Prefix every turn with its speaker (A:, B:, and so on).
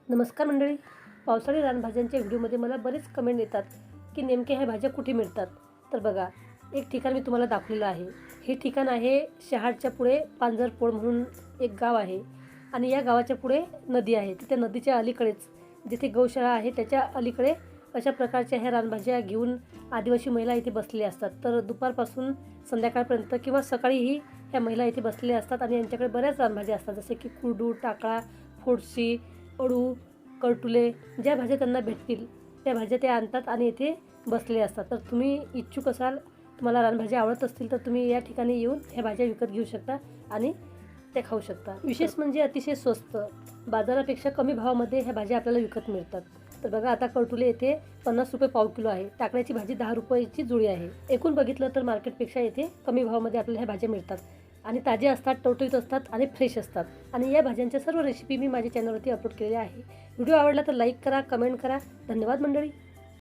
A: नमस्कार मंडळी. पावसाळी रानभाज्यांच्या व्हिडिओमध्ये मला बरेच कमेंट येतात की नेमक्या ह्या भाज्या कुठे मिळतात. तर बघा, एक ठिकाण मी तुम्हाला दाखवलेलं आहे. हे ठिकाण आहे शहाडच्या पुढे पांजरपोळ म्हणून एक गाव आहे आणि या गावाच्या पुढे नदी आहे. त्या नदीच्या अलीकडेच जिथे गौशाळा आहे त्याच्या अलीकडे अशा प्रकारच्या ह्या रानभाज्या घेऊन आदिवासी महिला इथे बसलेल्या असतात. तर दुपारपासून संध्याकाळपर्यंत किंवा सकाळीही ह्या महिला इथे बसलेल्या असतात आणि यांच्याकडे बऱ्याच रानभाज्या असतात, जसे की कुरडू, टाकळा, फोडशी, अळू, करटुले. ज्या भाज्या त्यांना भेटतील त्या भाज्या ते आणतात आणि इथे बसलेले असतात. तर तुम्ही इच्छुक असाल, तुम्हाला रानभाज्या आवडत असतील तर तुम्ही या ठिकाणी येऊन ह्या भाज्या विकत घेऊ शकता आणि त्या खाऊ शकता. विशेष म्हणजे अतिशय स्वस्त, बाजारापेक्षा कमी भावामध्ये ह्या भाज्या आपल्याला विकत मिळतात. तर बघा, आता करटुले येथे 50 रुपये पाव किलो आहे. टाकळ्याची भाजी 10 रुपयाची जुडी आहे. एकूण बघितलं तर मार्केटपेक्षा येथे कमी भावामध्ये आपल्याला ह्या भाज्या मिळतात आणि ताज्या असतात, टवटवीत असतात आणि फ्रेश असतात. आणि या भाज्यांच्या सर्व रेसिपी मी माझ्या चॅनलवरती अपलोड केलेल्या आहे. व्हिडिओ आवडला तर लाईक करा, कमेंट करा. धन्यवाद मंडळी.